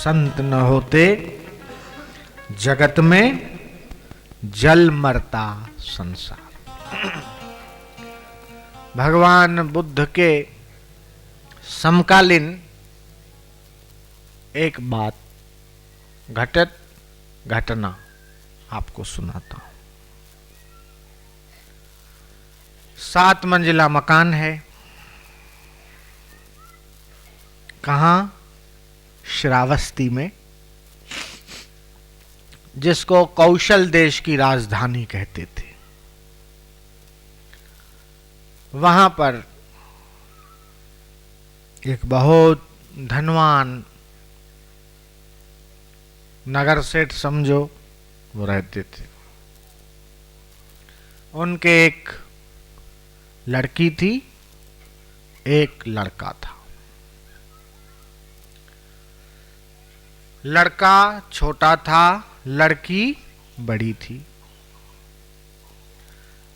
संत न होते, जगत में जल मरता संसार। भगवान बुद्ध के समकालीन एक बात, घटित घटना आपको सुनाता हूं। 7 मंजिला मकान है। कहां? श्रावस्ती में, जिसको कौशल देश की राजधानी कहते थे। वहां पर एक बहुत धनवान नगर सेठ समझो वो रहते थे। उनके एक लड़की थी, एक लड़का था। लड़का छोटा था, लड़की बड़ी थी।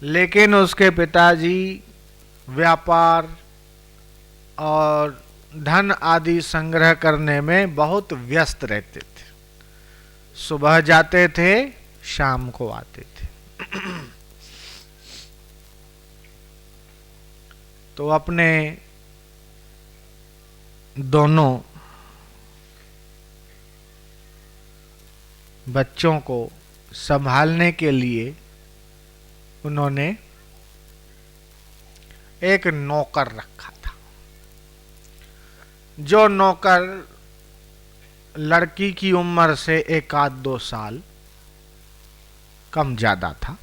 लेकिन उसके पिताजी व्यापार और धन आदि संग्रह करने में बहुत व्यस्त रहते थे। सुबह जाते थे, शाम को आते थे। तो अपने दोनों बच्चों को संभालने के लिए उन्होंने एक नौकर रखा था। जो नौकर लड़की की उम्र से 1-2 साल कम ज्यादा था।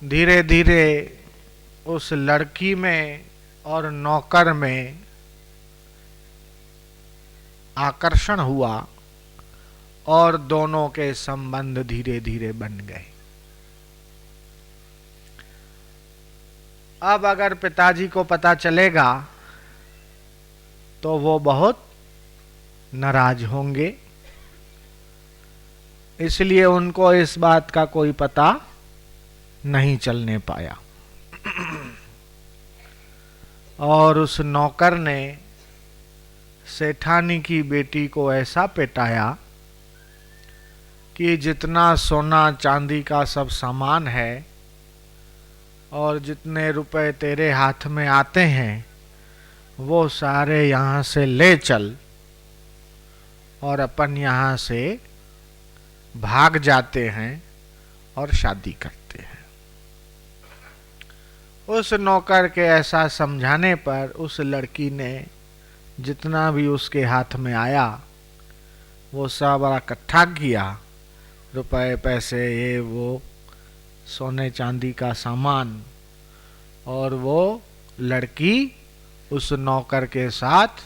धीरे धीरे उस लड़की में और नौकर में आकर्षण हुआ और दोनों के संबंध धीरे धीरे बन गए। अब अगर पिताजी को पता चलेगा तो वो बहुत नाराज होंगे, इसलिए उनको इस बात का कोई पता नहीं चलने पाया। और उस नौकर ने सेठानी की बेटी को ऐसा पिटाया कि जितना सोना चांदी का सब सामान है और जितने रुपए तेरे हाथ में आते हैं वो सारे यहाँ से ले चल और अपन यहाँ से भाग जाते हैं और शादी करते हैं। उस नौकर के ऐसा समझाने पर उस लड़की ने जितना भी उसके हाथ में आया वो सब इकट्ठा किया, रुपए पैसे ये वो सोने चांदी का सामान, और वो लड़की उस नौकर के साथ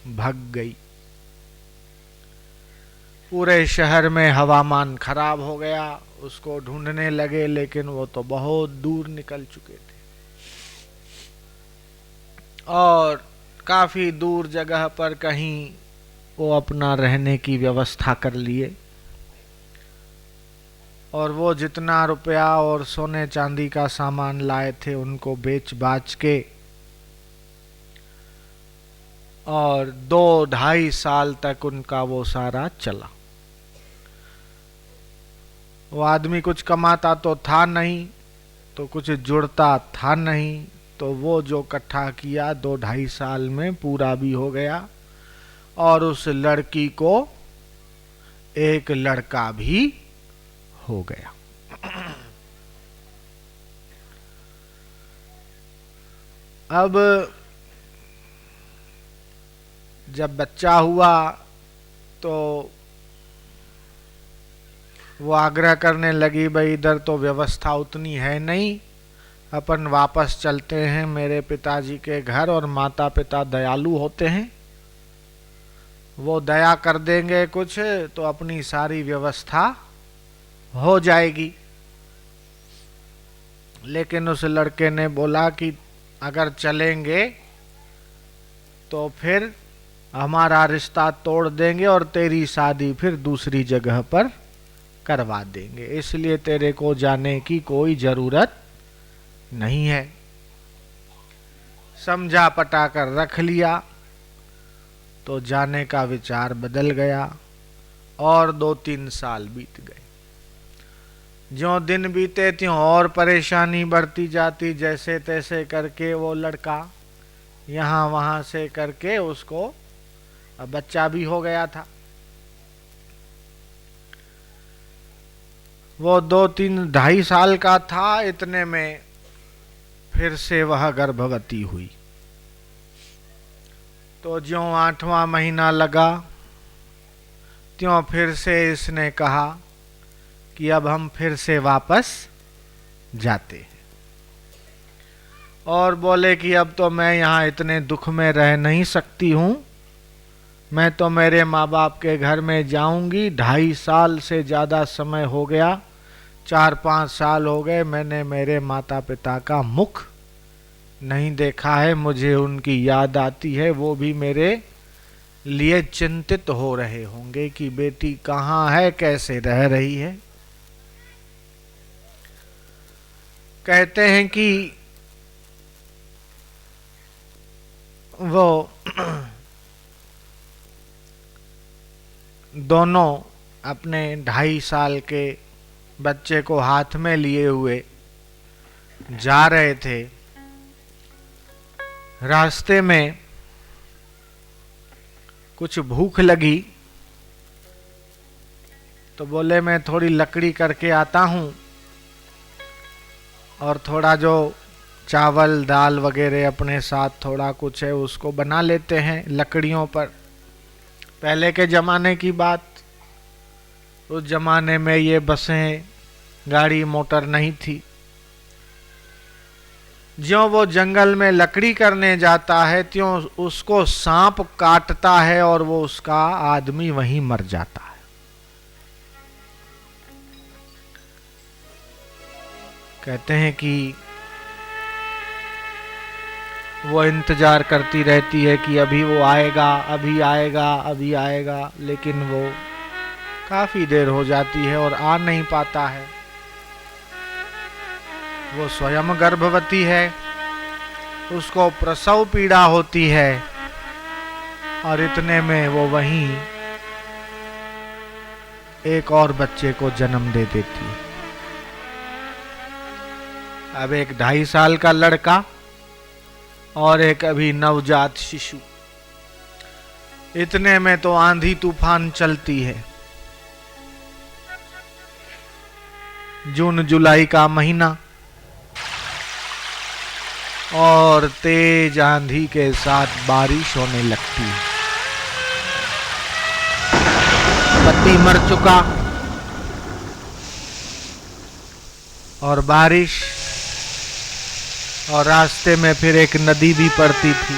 भाग गई। पूरे शहर में हवामान खराब हो गया, उसको ढूंढने लगे, लेकिन वो तो बहुत दूर निकल चुके थे और काफी दूर जगह पर कहीं वो अपना रहने की व्यवस्था कर लिए। और वो जितना रुपया और सोने चांदी का सामान लाए थे उनको बेच बाच के और 2-2.5 साल तक उनका वो सारा चला। वो आदमी कुछ कमाता तो था नहीं, तो कुछ जुड़ता था नहीं, तो वो जो इकट्ठा किया 2-2.5 साल में पूरा भी हो गया और उस लड़की को एक लड़का भी हो गया। अब जब बच्चा हुआ तो वो आग्रह करने लगी, भाई इधर तो व्यवस्था उतनी है नहीं, अपन वापस चलते हैं मेरे पिताजी के घर, और माता पिता दयालु होते हैं, वो दया कर देंगे कुछ तो अपनी सारी व्यवस्था हो जाएगी। लेकिन उस लड़के ने बोला कि अगर चलेंगे तो फिर हमारा रिश्ता तोड़ देंगे और तेरी शादी फिर दूसरी जगह पर करवा देंगे, इसलिए तेरे को जाने की कोई जरूरत नहीं है। समझा पटा कर रख लिया। तो जाने का विचार बदल गया और 2-3 साल बीत गए। ज्यों दिन बीते त्यों और परेशानी बढ़ती जाती। जैसे तैसे करके वो लड़का यहाँ वहाँ से करके उसको अब बच्चा भी हो गया था। वो 2-3-2.5 साल का था, इतने में फिर से वह गर्भवती हुई। तो ज्यों 8वां महीना लगा त्यों फिर से इसने कहा कि अब हम फिर से वापस जाते हैं, और बोले कि अब तो मैं यहाँ इतने दुख में रह नहीं सकती हूँ, मैं तो मेरे माँ बाप के घर में जाऊंगी। 2.5 साल से ज़्यादा समय हो गया, 4-5 साल हो गए मैंने मेरे माता पिता का मुख नहीं देखा है। मुझे उनकी याद आती है, वो भी मेरे लिए चिंतित हो रहे होंगे कि बेटी कहाँ है, कैसे रह रही है। कहते हैं कि वो दोनों अपने 2.5 साल के बच्चे को हाथ में लिए हुए जा रहे थे। रास्ते में कुछ भूख लगी तो बोले मैं थोड़ी लकड़ी करके आता हूँ और थोड़ा जो चावल दाल वगैरह अपने साथ थोड़ा कुछ है उसको बना लेते हैं लकड़ियों पर। पहले के ज़माने की बात, उस ज़माने में ये बसें गाड़ी मोटर नहीं थी। ज्यों वो जंगल में लकड़ी करने जाता है त्यों उसको सांप काटता है और वो उसका आदमी वहीं मर जाता है। कहते हैं कि वो इंतजार करती रहती है कि अभी वो आएगा, अभी आएगा, अभी आएगा, लेकिन वो काफी देर हो जाती है और आ नहीं पाता है। वो स्वयं गर्भवती है, उसको प्रसव पीड़ा होती है और इतने में वो वहीं एक और बच्चे को जन्म दे देती है। अब एक 2.5 साल का लड़का और एक अभी नवजात शिशु। इतने में तो आंधी तूफान चलती है। जून जुलाई का महीना और तेज आंधी के साथ बारिश होने लगती है। पति मर चुका और बारिश, और रास्ते में फिर एक नदी भी पड़ती थी।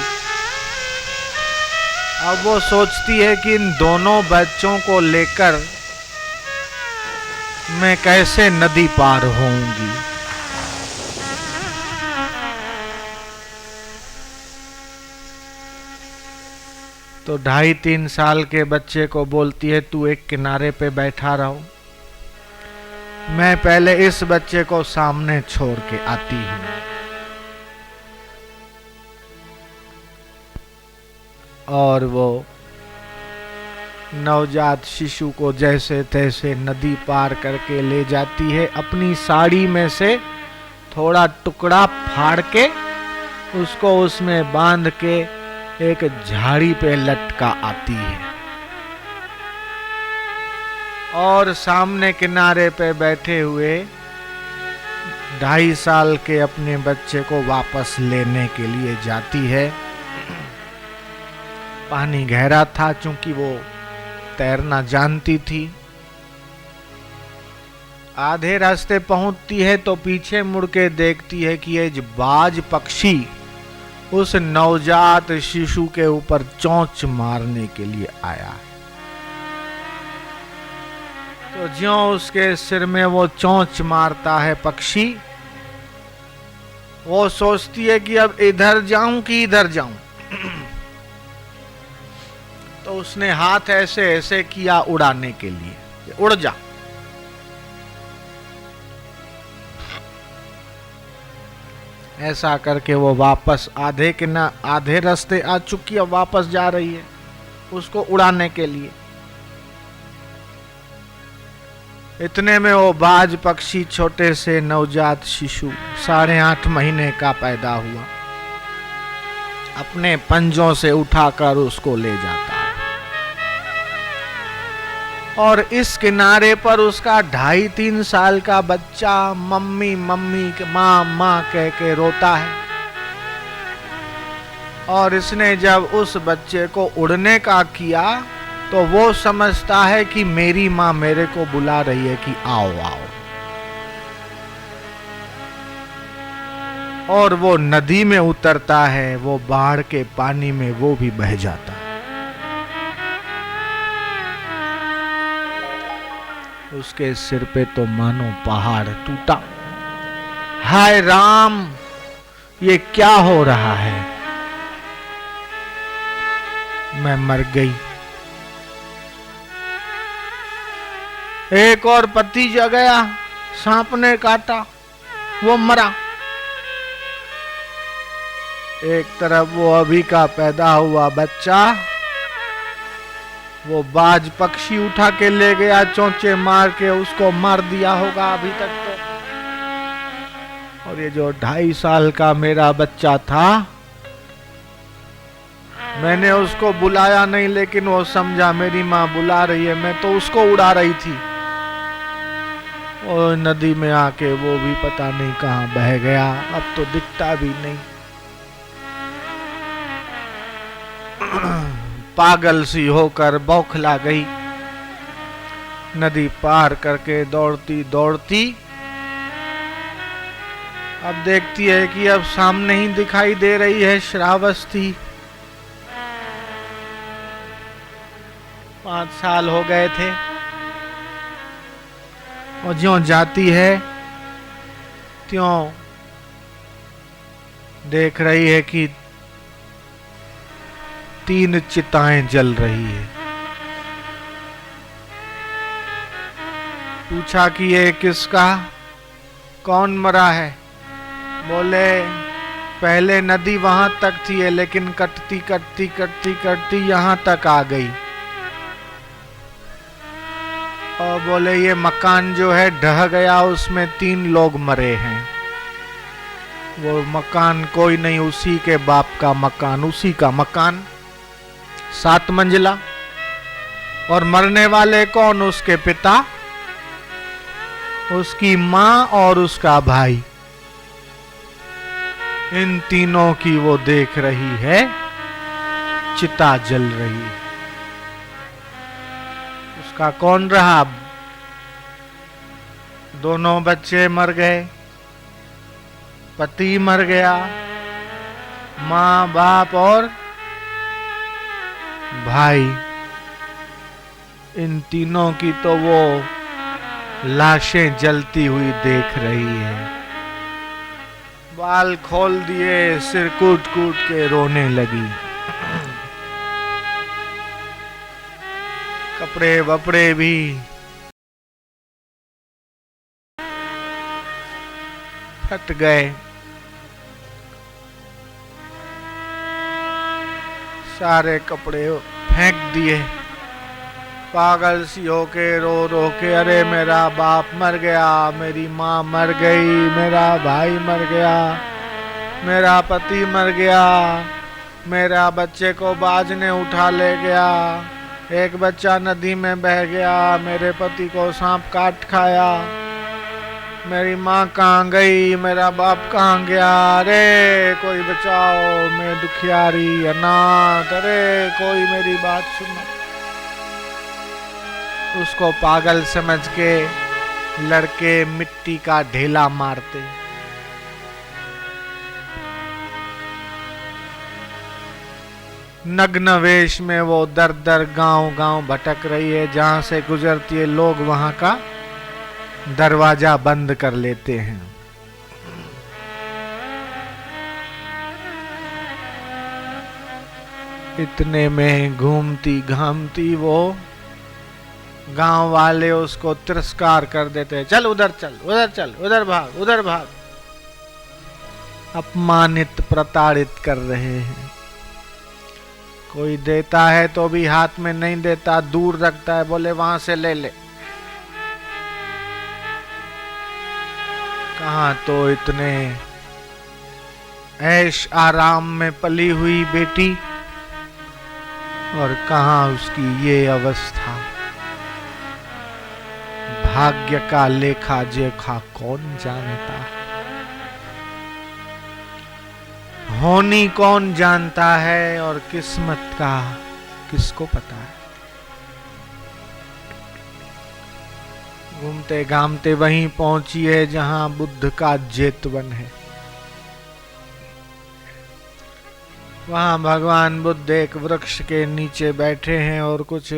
अब वो सोचती है कि इन दोनों बच्चों को लेकर मैं कैसे नदी पार होऊंगी। तो 2.5-3 साल के बच्चे को बोलती है तू एक किनारे पे बैठा रहो, मैं पहले इस बच्चे को सामने छोड़ के आती हूं। और वो नवजात शिशु को जैसे तैसे नदी पार करके ले जाती है। अपनी साड़ी में से थोड़ा टुकड़ा फाड़ के उसको उसमें बांध के एक झाड़ी पे लटका आती है और सामने किनारे पे बैठे हुए 2.5 साल के अपने बच्चे को वापस लेने के लिए जाती है। पानी गहरा था, चूंकि वो तैरना जानती थी। आधे रास्ते पहुंचती है तो पीछे मुड़ के देखती है कि ये बाज पक्षी उस नवजात शिशु के ऊपर चोंच मारने के लिए आया है। तो ज्यों उसके सिर में वो चोंच मारता है पक्षी, वो सोचती है कि अब इधर जाऊं कि इधर जाऊं। तो उसने हाथ ऐसे ऐसे किया उड़ाने के लिए, उड़ जा। ऐसा करके वो वापस आधे रास्ते आ चुकी है, वापस जा रही है। उसको उड़ाने के लिए। इतने में वो बाज पक्षी छोटे से नवजात शिशु 8.5 महीने का पैदा हुआ, अपने पंजों से उठाकर उसको ले जाता है और इस किनारे पर उसका 2.5-3 साल का बच्चा मम्मी मम्मी माँ माँ कह के रोता है। और इसने जब उस बच्चे को उड़ने का किया तो वो समझता है कि मेरी माँ मेरे को बुला रही है कि आओ आओ, और वो नदी में उतरता है, वो बाढ़ के पानी में वो भी बह जाता है। उसके सिर पे तो मानो पहाड़ टूटा। हाय राम, ये क्या हो रहा है, मैं मर गई। एक और पति जग गया, सांप ने काटा, वो मरा। एक तरफ वो अभी का पैदा हुआ बच्चा, वो बाज पक्षी उठा के ले गया, चोंचे मार के उसको मार दिया होगा अभी तक तो। और ये जो 2.5 साल का मेरा बच्चा था, मैंने उसको बुलाया नहीं, लेकिन वो समझा मेरी माँ बुला रही है, मैं तो उसको उड़ा रही थी। और नदी में आके वो भी पता नहीं कहां बह गया, अब तो दिखता भी नहीं। पागल सी होकर बौखला गई, नदी पार करके दौड़ती दौड़ती अब देखती है कि अब सामने ही दिखाई दे रही है श्रावस्ती। 5 साल हो गए थे, और ज्यों जाती है त्यों देख रही है कि 3 चिताएं जल रही है। पूछा कि ये किसका, कौन मरा है? बोले पहले नदी वहां तक थी, लेकिन कटती कटती कटती कटती यहां तक आ गई। और बोले ये मकान जो है ढह गया, उसमें 3 लोग मरे हैं। वो मकान कोई नहीं, उसी के बाप का मकान, उसी का मकान 7 मंजिला। और मरने वाले कौन? उसके पिता, उसकी माँ और उसका भाई। इन तीनों की वो देख रही है, चिता जल रही है। उसका कौन रहा? दोनों बच्चे मर गए, पति मर गया, माँ बाप और भाई। इन तीनों की तो वो लाशें जलती हुई देख रही है। बाल खोल दिए, सिर कूट कूट के रोने लगी। कपड़े वपड़े भी फट गए, सारे कपड़े फेंक दिए। पागल सी होके रो रो के, अरे मेरा बाप मर गया, मेरी माँ मर गई, मेरा भाई मर गया, मेरा पति मर गया, मेरा बच्चे को बाज ने उठा ले गया, एक बच्चा नदी में बह गया, मेरे पति को सांप काट खाया, मेरी माँ कहाँ गई, मेरा बाप कहाँ गया, अरे कोई बचाओ, मैं दुखियारी अनाथ, अरे कोई मेरी बात सुनो। उसको पागल समझ के लड़के मिट्टी का ढेला मारते। नग्न वेश में वो दर दर गांव गांव भटक रही है, जहां से गुजरती है लोग वहां का दरवाजा बंद कर लेते हैं। इतने में घूमती घामती वो गांव वाले उसको तिरस्कार कर देते हैं, चल उधर चल, उधर चल, उधर भाग, उधर भाग। अपमानित प्रताड़ित कर रहे हैं। कोई देता है तो भी हाथ में नहीं देता, दूर रखता है, बोले वहां से ले ले। कहां तो इतने ऐश आराम में पली हुई बेटी, और कहां उसकी ये अवस्था। भाग्य का लेखा जोखा कौन जानता, होनी कौन जानता है, और किस्मत का किसको पता है। घूमते घामते वहीं पहुंची है जहां बुद्ध का जेतवन है। वहां भगवान बुद्ध एक वृक्ष के नीचे बैठे हैं और कुछ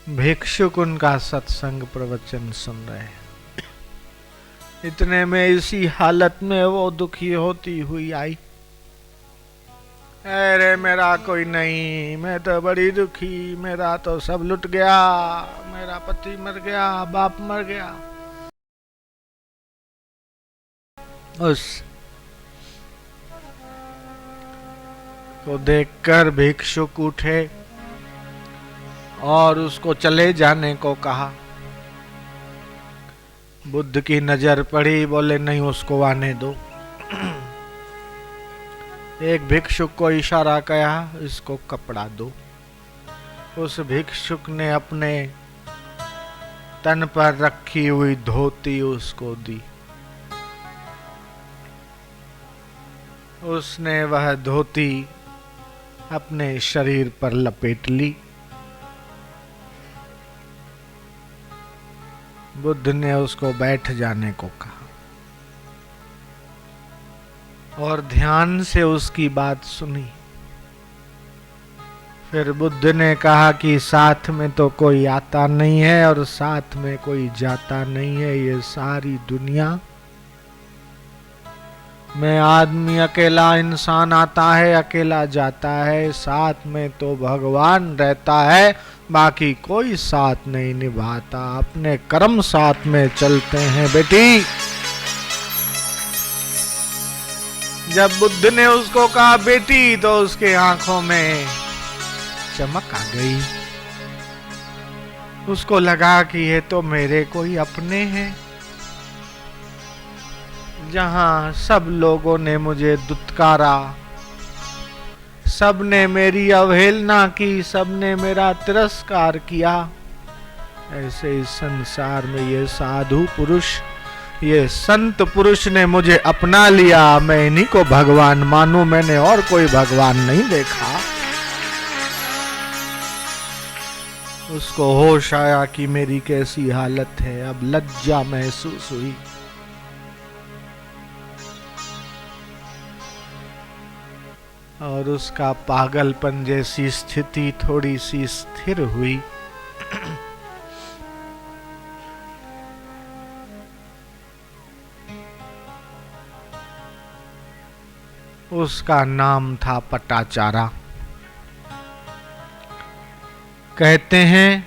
भिक्षुक उनका सत्संग प्रवचन सुन रहे हैं। इतने में इसी हालत में वो दुखी होती हुई आई। अरे मेरा कोई नहीं, मैं तो बड़ी दुखी, मेरा तो सब लुट गया, मेरा पति मर गया, बाप मर गया। उस को देखकर भिक्षुक उठे और उसको चले जाने को कहा। बुद्ध की नजर पड़ी, बोले नहीं उसको आने दो। एक भिक्षुक को इशारा किया, इसको कपड़ा दो। उस भिक्षुक ने अपने तन पर रखी हुई धोती उसको दी। उसने वह धोती अपने शरीर पर लपेट ली। बुद्ध ने उसको बैठ जाने को कहा और ध्यान से उसकी बात सुनी। फिर बुद्ध ने कहा कि साथ में तो कोई आता नहीं है और साथ में कोई जाता नहीं है। ये सारी दुनिया में आदमी अकेला इंसान आता है, अकेला जाता है, साथ में तो भगवान रहता है, बाकी कोई साथ नहीं निभाता। अपने कर्म साथ में चलते हैं बेटी। जब बुद्ध ने उसको कहा बेटी, तो उसके आंखों में चमक आ गई। उसको लगा कि ये तो मेरे कोई अपने हैं। जहां सब लोगों ने मुझे दुत्कारा, सब ने मेरी अवहेलना की, सब ने मेरा तिरस्कार किया, ऐसे इस संसार में ये साधु पुरुष, ये संत पुरुष ने मुझे अपना लिया। मैं इन्हीं को भगवान मानूं, मैंने और कोई भगवान नहीं देखा। उसको होश आया कि मेरी कैसी हालत है। अब लज्जा महसूस हुई। और उसका पागलपन जैसी स्थिति थोड़ी सी स्थिर हुई। उसका नाम था पटाचारा। कहते हैं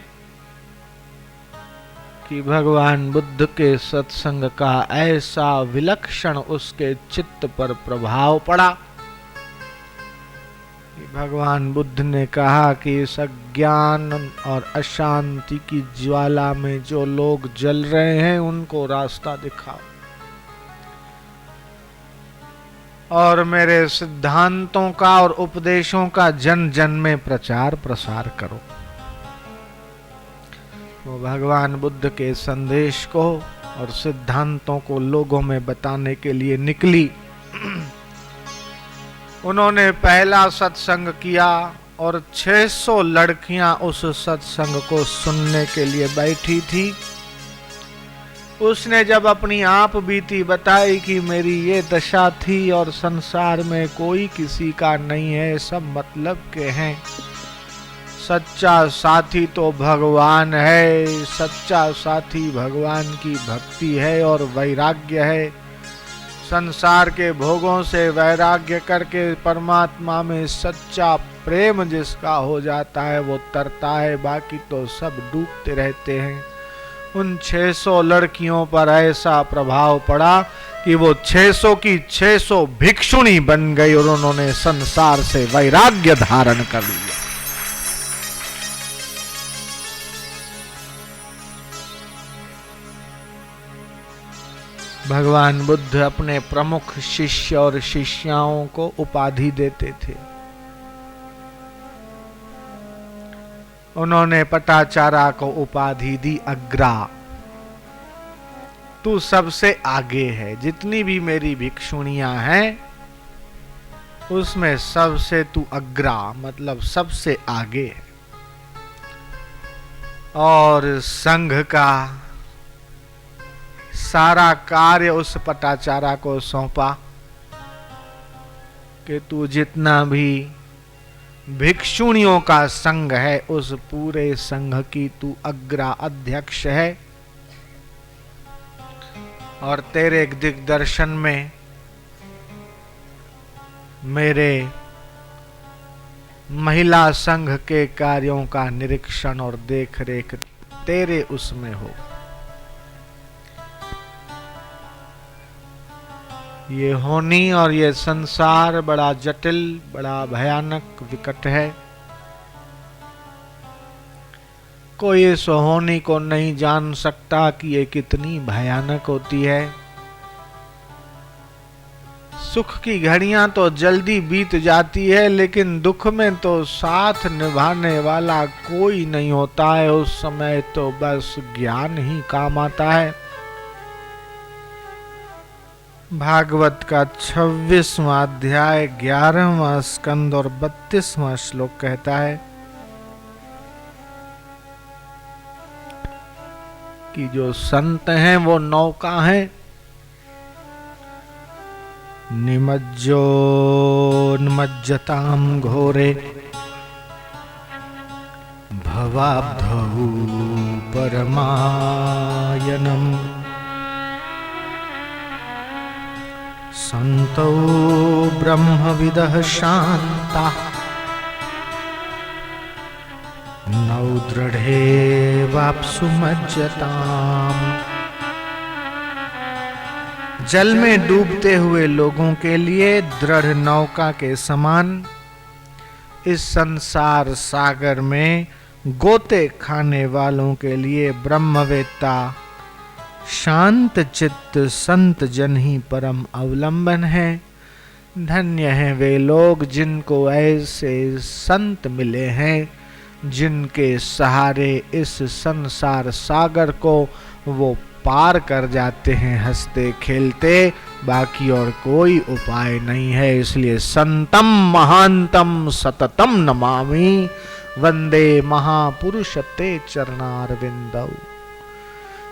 कि भगवान बुद्ध के सत्संग का ऐसा विलक्षण उसके चित्त पर प्रभाव पड़ा कि भगवान बुद्ध ने कहा कि इस अज्ञान और अशांति की ज्वाला में जो लोग जल रहे हैं उनको रास्ता दिखाओ और मेरे सिद्धांतों का और उपदेशों का जन जन में प्रचार प्रसार करो। वो भगवान बुद्ध के संदेश को और सिद्धांतों को लोगों में बताने के लिए निकली। उन्होंने पहला सत्संग किया और 600 लड़कियां उस सत्संग को सुनने के लिए बैठी थी। उसने जब अपनी आप बीती बताई कि मेरी ये दशा थी और संसार में कोई किसी का नहीं है, सब मतलब के हैं, सच्चा साथी तो भगवान है, सच्चा साथी भगवान की भक्ति है और वैराग्य है। संसार के भोगों से वैराग्य करके परमात्मा में सच्चा प्रेम जिसका हो जाता है वो तरता है, बाकी तो सब डूबते रहते हैं। उन 600 लड़कियों पर ऐसा प्रभाव पड़ा कि वो 600 की 600 भिक्षुणी बन गई और उन्होंने संसार से वैराग्य धारण कर लिया। भगवान बुद्ध अपने प्रमुख शिष्य और शिष्याओं को उपाधि देते थे। उन्होंने पटाचारा को उपाधि दी अग्रा। तू सबसे आगे है, जितनी भी मेरी भिक्षुणियां हैं उसमें सबसे तू अग्रा, मतलब सबसे आगे है। और संघ का सारा कार्य उस पटाचारा को सौंपा कि तू जितना भी भिक्षुणियों का संघ है उस पूरे संघ की तू अग्रा अध्यक्ष है। और तेरे दिग्दर्शन में मेरे महिला संघ के कार्यों का निरीक्षण और देखरेख तेरे उसमें हो। ये होनी और ये संसार बड़ा जटिल, बड़ा भयानक, विकट है। कोई इस होनी को नहीं जान सकता कि ये कितनी भयानक होती है। सुख की घड़ियां तो जल्दी बीत जाती है, लेकिन दुख में तो साथ निभाने वाला कोई नहीं होता है। उस समय तो बस ज्ञान ही काम आता है। भागवत का 26वां अध्याय 11वां स्कंद और 32वां श्लोक कहता है कि जो संत हैं वो नौका हैं। निमज्जोन्मज्जताम घोरे भवाब्धौ परमायनम संतो ब्रह्मविदः शांता नौ दृढ़े वाप्सु मज्जताम। जल में डूबते हुए लोगों के लिए दृढ़ नौका के समान इस संसार सागर में गोते खाने वालों के लिए ब्रह्मवेत्ता शांत चित्त संत जन ही परम अवलंबन है। धन्य हैं वे लोग जिनको ऐसे संत मिले हैं, जिनके सहारे इस संसार सागर को वो पार कर जाते हैं हंसते खेलते। बाकी और कोई उपाय नहीं है। इसलिए संतम महांतम सततम नमामि वंदे महापुरुष ते चरणारविंदौ।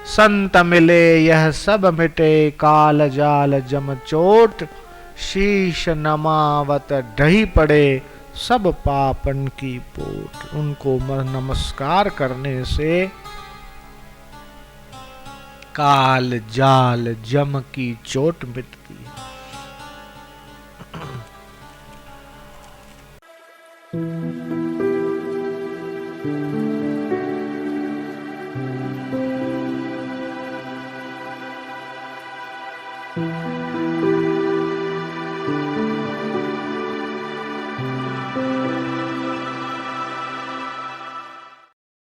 संत मिले यह सब मिटे काल जाल जम चोट। शीश नमावत ढही पड़े सब पापन की पोट। उनको नमस्कार करने से काल जाल जम की चोट मिटती है।